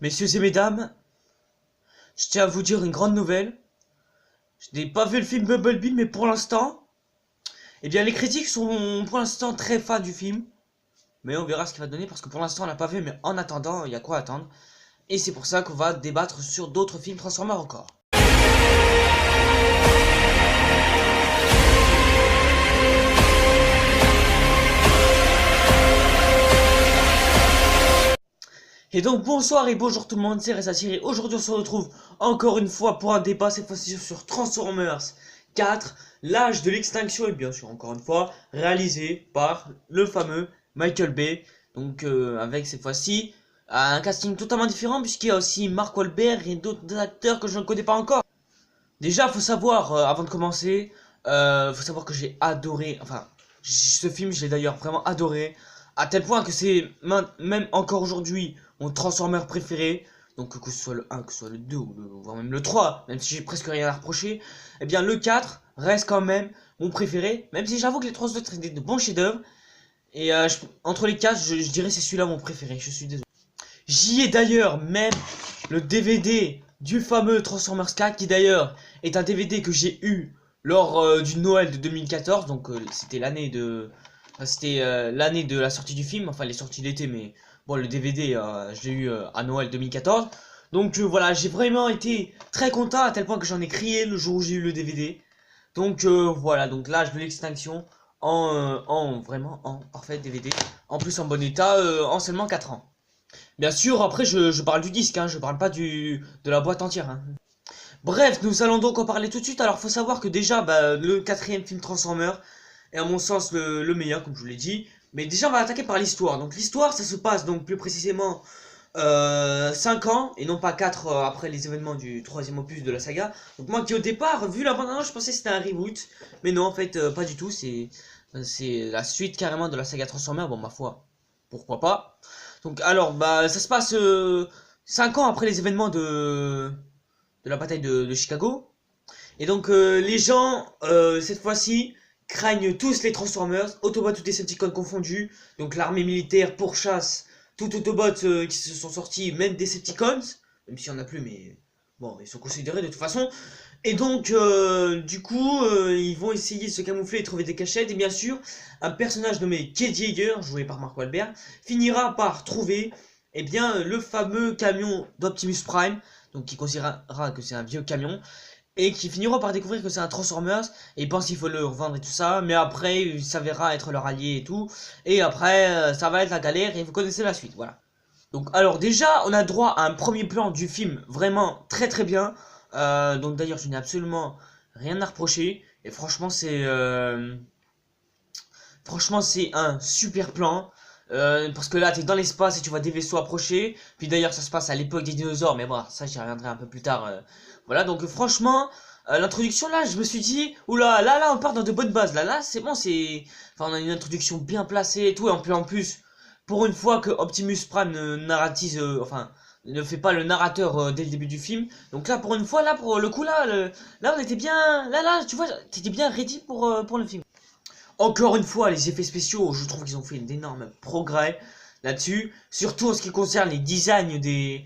Messieurs et mesdames, je tiens à vous dire une grande nouvelle. Je n'ai pas vu le film Bumblebee, mais pour l'instant, eh bien les critiques sont pour l'instant très fans du film. Mais on verra ce qu'il va donner parce que pour l'instant on l'a pas vu, mais en attendant, il y a quoi attendre. Et c'est pour ça qu'on va débattre sur d'autres films Transformers encore. Et donc bonsoir et bonjour tout le monde, c'est Reza et aujourd'hui on se retrouve encore une fois pour un débat, cette fois-ci sur Transformers 4, l'âge de l'extinction, et bien sûr encore une fois réalisé par le fameux Michael Bay. Donc avec cette fois-ci un casting totalement différent puisqu'il y a aussi Mark Wahlberg et d'autres acteurs que je ne connais pas encore. Déjà faut savoir, avant de commencer, faut savoir que j'ai adoré, enfin ce film je l'ai d'ailleurs vraiment adoré, à tel point que c'est même encore aujourd'hui mon Transformer préféré. Donc que ce soit le 1, que ce soit le 2 ou voire même le 3, même si j'ai presque rien à reprocher, eh bien le 4 reste quand même mon préféré, même si j'avoue que les 3 autres étaient de bons chefs-d'œuvre. Et entre les 4, je dirais c'est celui-là mon préféré, je suis désolé. J'y ai d'ailleurs même le DVD du fameux Transformers 4, qui d'ailleurs est un DVD que j'ai eu lors du Noël de 2014, donc c'était l'année de... l'année de la sortie du film, enfin il est sorti l'été, mais bon le DVD je l'ai eu à Noël 2014. Donc voilà, j'ai vraiment été très content à tel point que j'en ai crié le jour où j'ai eu le DVD. Donc voilà, donc l'âge de l'extinction vraiment en parfait DVD, en plus en bon état, en seulement 4 ans. Bien sûr, après je parle du disque, hein, je parle pas de la boîte entière. Hein. Bref, nous allons donc en parler tout de suite. Alors faut savoir que déjà le quatrième film Transformers est à mon sens le meilleur, comme je vous l'ai dit. Mais déjà on va attaquer par l'histoire. Donc l'histoire ça se passe donc plus précisément 5 ans et non pas 4 après les événements du troisième opus de la saga. Donc moi qui au départ, vu la bande-annonce, je pensais que c'était un reboot. Mais non en fait pas du tout, c'est la suite carrément de la saga Transformers. Bon ma foi, pourquoi pas. Donc alors ça se passe 5 ans après les événements de la bataille de Chicago. Et donc les gens cette fois-ci craignent tous les Transformers, Autobots ou Decepticons confondus. Donc l'armée militaire pourchasse tout Autobots qui se sont sortis, même Decepticons, même s'il n'y en a plus, mais bon, ils sont considérés de toute façon. Et donc du coup ils vont essayer de se camoufler et trouver des cachettes. Et bien sûr un personnage nommé Kid Yeager, joué par Mark Wahlberg, finira par trouver eh bien le fameux camion d'Optimus Prime, donc qui considérera que c'est un vieux camion, et qui finira par découvrir que c'est un Transformers, et ils pensent qu'il faut le revendre et tout ça, mais après il s'avérera être leur allié et tout, et après ça va être la galère, et vous connaissez la suite, voilà. Donc alors déjà on a droit à un premier plan du film vraiment très très bien, donc d'ailleurs je n'ai absolument rien à reprocher, et franchement c'est un super plan. Parce que là t'es dans l'espace et tu vois des vaisseaux approcher. Puis d'ailleurs ça se passe à l'époque des dinosaures, mais bon ça j'y reviendrai un peu plus tard. Voilà, donc franchement l'introduction là je me suis dit oula, là on part dans de bonnes bases. Là c'est bon, enfin on a une introduction bien placée et tout. Et en plus pour une fois que Optimus Prime ne narratise, enfin ne fait pas le narrateur dès le début du film. Donc là pour une fois, là pour le coup là on était bien, là tu vois t'étais bien ready pour le film. Encore une fois, les effets spéciaux, je trouve qu'ils ont fait d'énormes progrès là-dessus. Surtout en ce qui concerne les designs des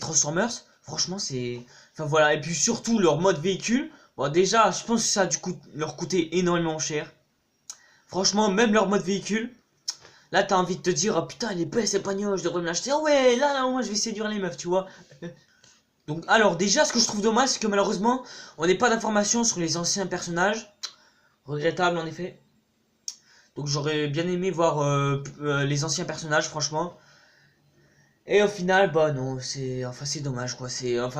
Transformers. Franchement, enfin voilà. Et puis surtout leur mode véhicule. Bon, déjà, je pense que ça a dû leur coûter énormément cher. Franchement, même leur mode véhicule. Là, t'as envie de te dire, oh putain, il est belle cette bagnole, je devrais me l'acheter. Oh ouais, là, moi, je vais séduire les meufs, tu vois. Donc, alors, déjà, ce que je trouve dommage, c'est que malheureusement, on n'a pas d'informations sur les anciens personnages. Regrettable, en effet. Donc j'aurais bien aimé voir les anciens personnages, franchement. Et au final, bah non, c'est dommage quoi.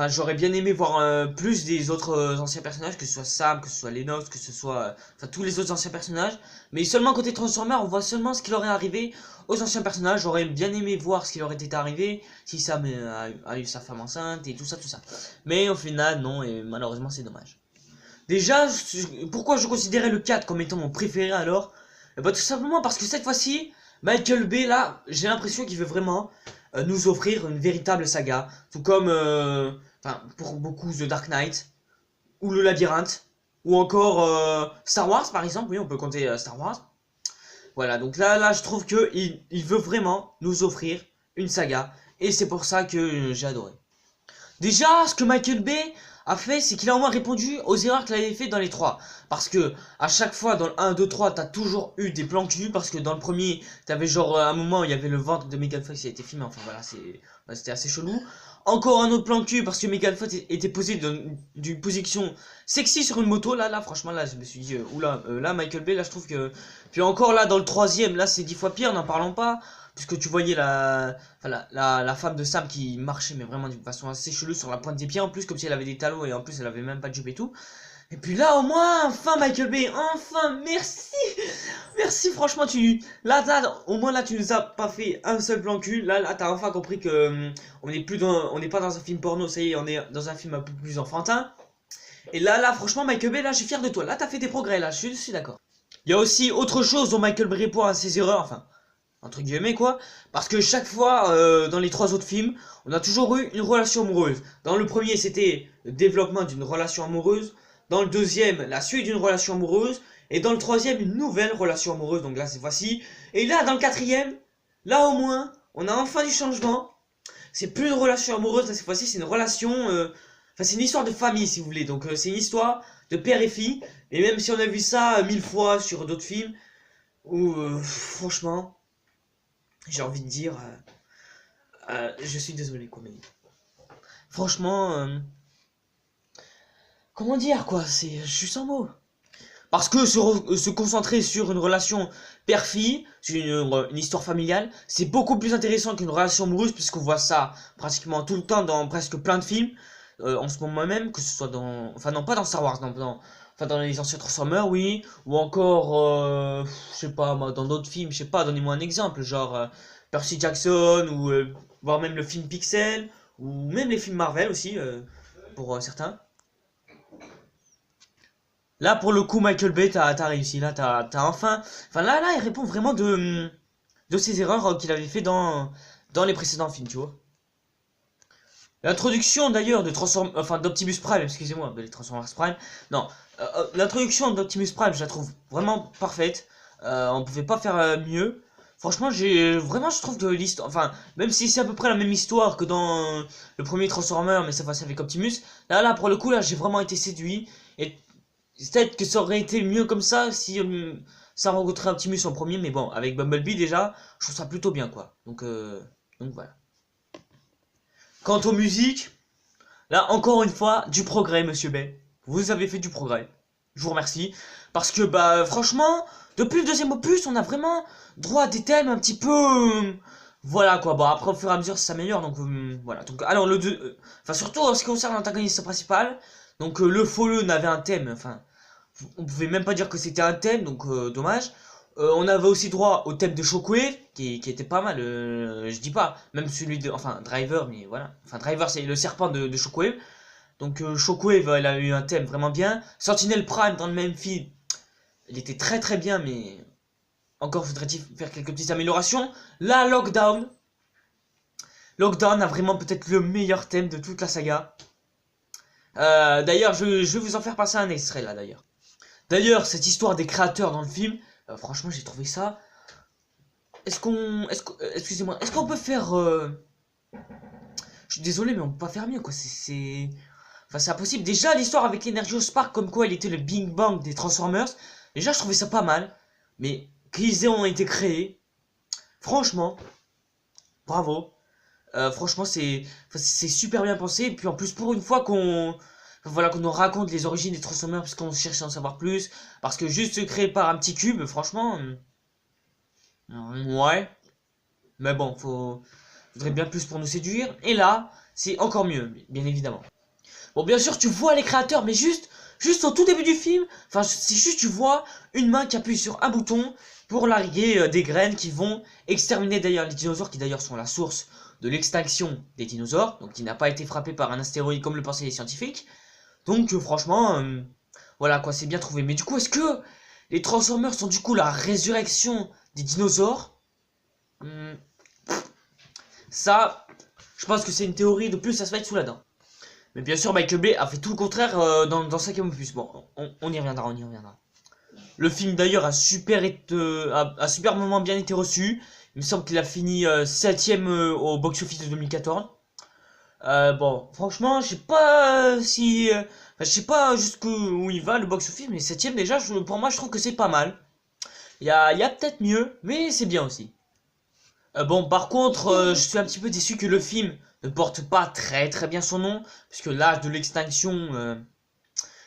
J'aurais bien aimé voir plus des autres anciens personnages, que ce soit Sam, que ce soit Lennox, que ce soit tous les autres anciens personnages. Mais seulement côté Transformers, on voit seulement ce qui leur est arrivé aux anciens personnages. J'aurais bien aimé voir ce qui leur était arrivé si Sam a eu sa femme enceinte et tout ça. Mais au final, non, et malheureusement c'est dommage. Déjà, pourquoi je considérais le 4 comme étant mon préféré alors? Et bah tout simplement parce que cette fois-ci, Michael Bay là, j'ai l'impression qu'il veut vraiment nous offrir une véritable saga. Tout comme, pour beaucoup The Dark Knight, ou Le Labyrinthe, ou encore Star Wars par exemple, oui on peut compter Star Wars. Voilà, donc là je trouve que il veut vraiment nous offrir une saga. Et c'est pour ça que j'ai adoré. Déjà, ce que Michael Bay a fait, c'est qu'il a au moins répondu aux erreurs qu'il avait fait dans les 3. Parce que à chaque fois dans le 1, 2, 3, t'as toujours eu des plans cul. Parce que dans le premier, t'avais genre un moment où il y avait le ventre de Megan Fox qui a été filmé. Enfin voilà, c'était assez chelou. Encore un autre plan cul parce que Megan Fox était posée d'une position sexy sur une moto. Là, franchement, là, je me suis dit, oula, là, Michael Bay, là, je trouve que. Puis encore là, dans le troisième, là, c'est 10 fois pire, n'en parlons pas. Puisque tu voyais la femme de Sam qui marchait, mais vraiment d'une façon assez chelou sur la pointe des pieds. En plus, comme si elle avait des talons et en plus, elle avait même pas de jupe et tout. Et puis là, au moins, enfin, Michael Bay, enfin, merci! Merci, franchement, au moins là, tu nous as pas fait un seul plan cul. Là, t'as enfin compris que on n'est pas dans un film porno, ça y est, on est dans un film un peu plus enfantin. Et là, franchement, Michael Bay, là, je suis fier de toi. Là, t'as fait des progrès, là, je suis d'accord. Il y a aussi autre chose dont Michael Bay répond à ses erreurs, enfin, entre guillemets quoi, parce que chaque fois dans les 3 autres films, on a toujours eu une relation amoureuse. Dans le premier, c'était le développement d'une relation amoureuse. Dans le deuxième, la suite d'une relation amoureuse. Et dans le troisième, une nouvelle relation amoureuse. Donc là, cette fois-ci. Et là, dans le quatrième, là au moins, on a enfin du changement. C'est plus une relation amoureuse, là cette fois-ci, c'est une relation. Enfin, c'est une histoire de famille, si vous voulez. Donc c'est une histoire de père et fille. Et même si on a vu ça 1000 fois sur d'autres films, où franchement, j'ai envie de dire, je suis désolé quoi, mais franchement, comment dire quoi, je suis sans mots. Parce que se concentrer sur une relation père-fille, sur une histoire familiale, c'est beaucoup plus intéressant qu'une relation amoureuse, puisqu'on voit ça pratiquement tout le temps dans presque plein de films, en ce moment même, que ce soit dans, enfin non pas dans Star Wars, enfin dans les anciens Transformers, oui, ou encore, je sais pas, moi, dans d'autres films, je sais pas, donnez-moi un exemple, genre Percy Jackson, ou voire même le film Pixel, ou même les films Marvel aussi, pour certains. Là, pour le coup, Michael Bay, t'as réussi. Là, t'as enfin. Enfin, là, il répond vraiment de ses erreurs qu'il avait fait dans les précédents films, tu vois. L'introduction d'ailleurs d'Optimus Prime, excusez-moi, de les Transformers Prime. Non, l'introduction d'Optimus Prime, je la trouve vraiment parfaite. On pouvait pas faire mieux. Franchement, je trouve que l'histoire, enfin, même si c'est à peu près la même histoire que dans le premier Transformer, mais ça passe avec Optimus. Là, pour le coup, là, j'ai vraiment été séduit. Et peut-être que ça aurait été mieux comme ça si ça rencontrait Optimus en premier, mais bon, avec Bumblebee déjà, je trouve ça plutôt bien quoi. Donc voilà. Quant aux musiques, là encore une fois, du progrès, monsieur Bay. Vous avez fait du progrès. Je vous remercie. Parce que bah franchement, depuis le deuxième opus, on a vraiment droit à des thèmes un petit peu. Voilà quoi. Bon après au fur et à mesure ça s'améliore. Donc voilà. Donc alors le 2. Enfin surtout en ce qui concerne l'antagoniste principal. Donc le Follow n'avait un thème. Enfin. On pouvait même pas dire que c'était un thème, donc dommage. On avait aussi droit au thème de Shockwave, qui était pas mal, je dis pas, même celui de, enfin Driver, mais voilà. Enfin Driver c'est le serpent de Shockwave. Donc Shockwave, elle a eu un thème vraiment bien. Sentinel Prime dans le même film, il était très très bien, mais encore faudrait-il faire quelques petites améliorations. Là, Lockdown. Lockdown a vraiment peut-être le meilleur thème de toute la saga. D'ailleurs, je vais vous en faire passer un extrait là d'ailleurs. D'ailleurs, cette histoire des créateurs dans le film, franchement, j'ai trouvé ça. Excusez-moi, est-ce qu'on peut faire. Je suis désolé, mais on peut pas faire mieux, quoi. Enfin, c'est impossible. Déjà, l'histoire avec l'Energio Spark, comme quoi il était le Big Bang des Transformers. Déjà, je trouvais ça pas mal. Mais qu'ils ont été créés, franchement, bravo. Franchement, c'est super bien pensé. Et puis en plus, pour une fois qu'on nous raconte les origines des Transformers parce qu'on cherche à en savoir plus. Parce que juste se créer par un petit cube, franchement, ouais. Mais bon, faudrait bien plus pour nous séduire. Et là, c'est encore mieux, bien évidemment. Bon, bien sûr, tu vois les créateurs, mais juste au tout début du film, enfin, c'est juste tu vois une main qui appuie sur un bouton pour larguer des graines qui vont exterminer d'ailleurs les dinosaures, qui d'ailleurs sont la source de l'extinction des dinosaures, donc qui n'a pas été frappé par un astéroïde comme le pensaient les scientifiques. Donc franchement, voilà quoi, c'est bien trouvé. Mais du coup, est-ce que les Transformers sont du coup la résurrection des dinosaures? Ça, je pense que c'est une théorie de plus, ça se va être sous la dent. Mais bien sûr, Michael Bay a fait tout le contraire dans le 5ème opus. Bon, on y reviendra, on y reviendra. Le film d'ailleurs a superbement bien été reçu. Il me semble qu'il a fini 7ème au box-office de 2014. Bon, franchement, je sais pas si... enfin, je sais pas jusqu'où il va le box-office, mais 7ème déjà, pour moi, je trouve que c'est pas mal. Il y a peut-être mieux, mais c'est bien aussi. Bon, par contre, je suis un petit peu déçu que le film ne porte pas très très bien son nom, puisque l'âge de l'extinction...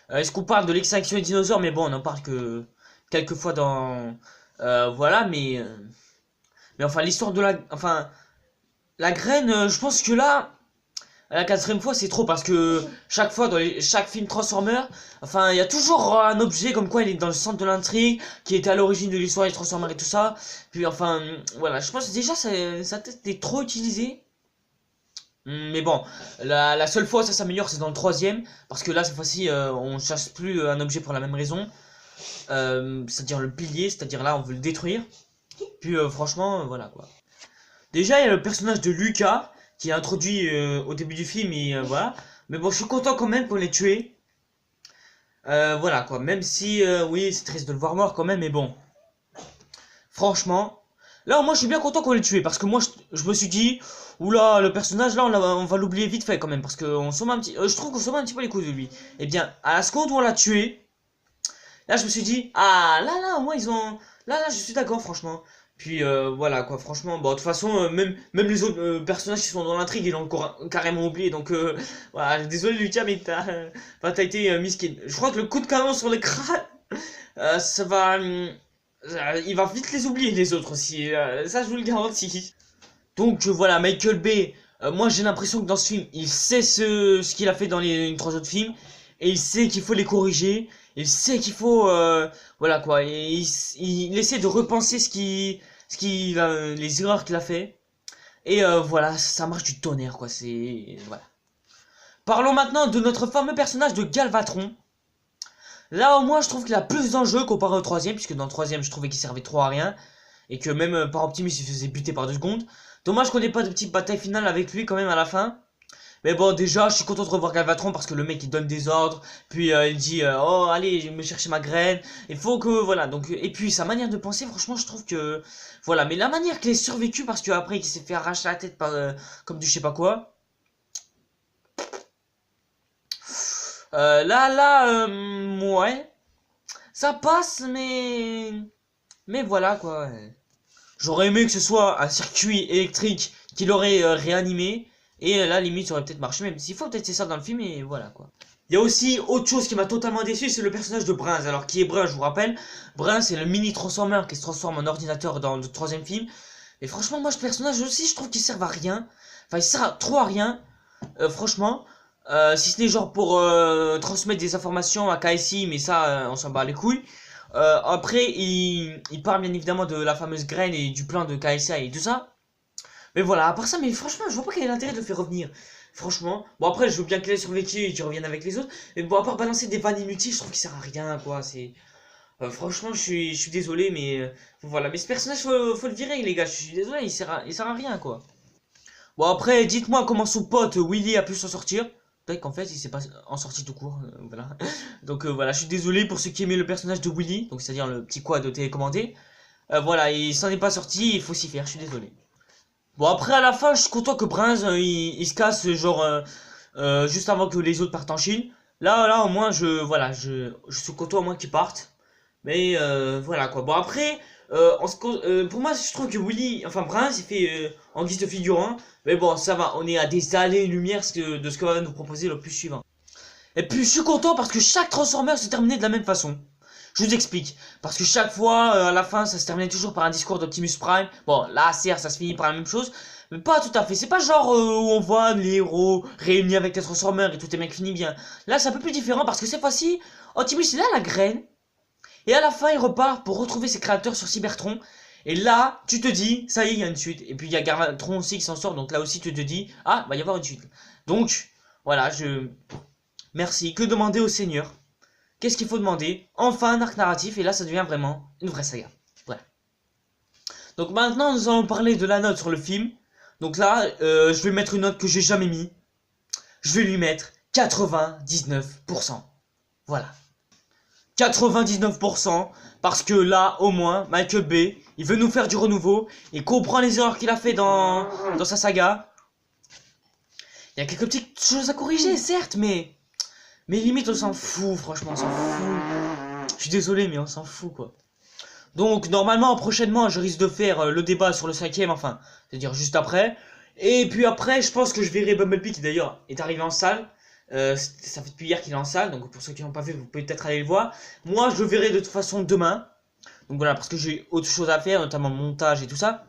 est-ce qu'on parle de l'extinction des dinosaures? Mais bon, on en parle que quelques fois dans... voilà, mais enfin, l'histoire de la... Enfin, la graine, je pense que là... La 4ème fois, c'est trop parce que chaque fois dans chaque film Transformers, enfin, il y a toujours un objet comme quoi il est dans le centre de l'intrigue, qui était à l'origine de l'histoire des Transformers et tout ça. Puis enfin, voilà, je pense que déjà ça a peut-être été trop utilisé. Mais bon, la seule fois où ça s'améliore, c'est dans le 3ème, parce que là, cette fois-ci, on chasse plus un objet pour la même raison. C'est-à-dire le pilier, c'est-à-dire là, on veut le détruire. Puis franchement, voilà quoi. Déjà, il y a le personnage de Lucas qui est introduit au début du film et voilà. Mais bon, je suis content quand même qu'on l'ait tué. Voilà quoi, même si oui, c'est triste de le voir mort quand même, mais bon. Franchement, là moi je suis bien content qu'on l'ait tué parce que moi je me suis dit, oula, le personnage là on va l'oublier vite fait quand même parce que je trouve qu'on somme un petit peu les coups de lui. Et bien, à la seconde où on l'a tué, là je me suis dit, ah là au moins ils ont, là je suis d'accord franchement. Puis voilà quoi, franchement, bon de toute façon, même les autres personnages qui sont dans l'intrigue, ils l'ont encore carrément oublié. Donc voilà, désolé Lucas, mais t'as été miskin. Je crois que le coup de canon sur le crâne, ça va... il va vite les oublier les autres aussi, ça je vous le garantis. Donc voilà, Michael Bay, moi j'ai l'impression que dans ce film, il sait ce qu'il a fait dans les 3 autres films. Et il sait qu'il faut les corriger. Il sait qu'il faut... voilà quoi, et il essaie de repenser les erreurs qu'il a fait. Et voilà, ça marche du tonnerre quoi, c'est... Voilà. Parlons maintenant de notre fameux personnage de Galvatron. Là au moins je trouve qu'il a plus d'enjeux comparé au 3ème, puisque dans le 3ème je trouvais qu'il servait trop à rien. Et que même par Optimus il se faisait buter par 2 secondes. Dommage qu'on n'ait pas de petite bataille finale avec lui quand même à la fin. Mais bon, déjà, je suis content de revoir Galvatron parce que le mec il donne des ordres, puis il dit oh allez, je vais me chercher ma graine. Il faut que voilà, donc et puis sa manière de penser, franchement, je trouve que voilà, mais la manière qu'il ait survécu parce qu'après il s'est fait arracher la tête par comme du je sais pas quoi. Ouais, ça passe, mais voilà quoi. Ouais. J'aurais aimé que ce soit un circuit électrique qui l'aurait réanimé. Et là, limite, ça aurait peut-être marché, même s'il faut peut-être c'est ça dans le film, et voilà quoi. Il y a aussi autre chose qui m'a totalement déçu, c'est le personnage de Brains. Alors, qui est Brains, je vous rappelle. Brains, c'est le mini Transformer qui se transforme en ordinateur dans le 3ème film. Et franchement, moi, ce personnage aussi, je trouve qu'il sert à rien. Enfin, il sert trop à rien. Franchement. Si ce n'est genre pour transmettre des informations à KSI, mais ça, on s'en bat les couilles. Après, il parle bien évidemment de la fameuse graine et du plan de KSI et tout ça. Mais voilà, à part ça, mais franchement, je vois pas quel est l'intérêt de le faire revenir. Franchement, bon après, je veux bien qu'il ait survécu et qu'il revienne avec les autres. Mais bon, à part balancer des vannes inutiles, je trouve qu'il sert à rien, quoi. C'est... franchement, je suis désolé, mais... voilà, mais ce personnage, faut le virer, les gars. Je suis désolé, il sert à rien, quoi. Bon, après, dites-moi comment son pote Willy a pu s'en sortir. Peut-être qu'en fait, il s'est pas en sorti tout court, voilà. Donc voilà, je suis désolé pour ceux qui aimaient le personnage de Willy, donc c'est-à-dire le petit quad télécommandé. Voilà, il s'en est pas sorti, il faut s'y faire, je suis désolé. Bon, après, à la fin, je suis content que Brains, il se casse, genre, juste avant que les autres partent en Chine. Là, au moins, voilà, je suis content au moins qu'ils partent. Mais, voilà, quoi. Bon, après, pour moi, je trouve que Willy, enfin, Brains, il fait en guise de figurant. Mais bon, ça va, on est à des années-lumière de ce que va nous proposer le plus suivant. Et puis, je suis content parce que chaque Transformer se terminait de la même façon. Je vous explique. Parce que chaque fois, à la fin, ça se terminait toujours par un discours d'Optimus Prime. Bon, là, certes, ça se finit par la même chose. Mais pas tout à fait. C'est pas genre où on voit les héros réunis avec les Transformers et tout est mec finit bien. Là, c'est un peu plus différent parce que cette fois-ci, Optimus, il a la graine. Et à la fin, il repart pour retrouver ses créateurs sur Cybertron. Et là, tu te dis, ça y est, il y a une suite. Et puis, il y a Galvatron aussi qui s'en sort. Donc là aussi, tu te dis, ah, va y avoir une suite. Donc, voilà, merci. Que demander au Seigneur? Qu'est-ce qu'il faut demander? Enfin un arc narratif, et là ça devient vraiment une vraie saga. Voilà. Donc maintenant nous allons parler de la note sur le film. Donc là, je vais mettre une note que j'ai jamais mis. Je vais lui mettre 99%. Voilà. 99%, Parce que là, au moins, Michael Bay, il veut nous faire du renouveau. Il comprend les erreurs qu'il a fait dans sa saga. Il y a quelques petites choses à corriger, certes, mais limite, on s'en fout, franchement, on s'en fout. Je suis désolé, mais on s'en fout, quoi. Donc, normalement, prochainement, je risque de faire le débat sur le 5ème, enfin, c'est-à-dire juste après. Et puis après, je pense que je verrai Bumblebee, qui d'ailleurs est arrivé en salle. Ça fait depuis hier qu'il est en salle, donc pour ceux qui n'ont pas vu, vous pouvez peut-être aller le voir. Moi, je le verrai de toute façon demain. Donc voilà, parce que j'ai autre chose à faire, notamment le montage et tout ça.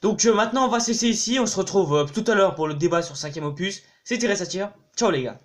Donc maintenant, on va cesser ici. On se retrouve tout à l'heure pour le débat sur le 5ème opus. C'était Resatire. Ciao les gars.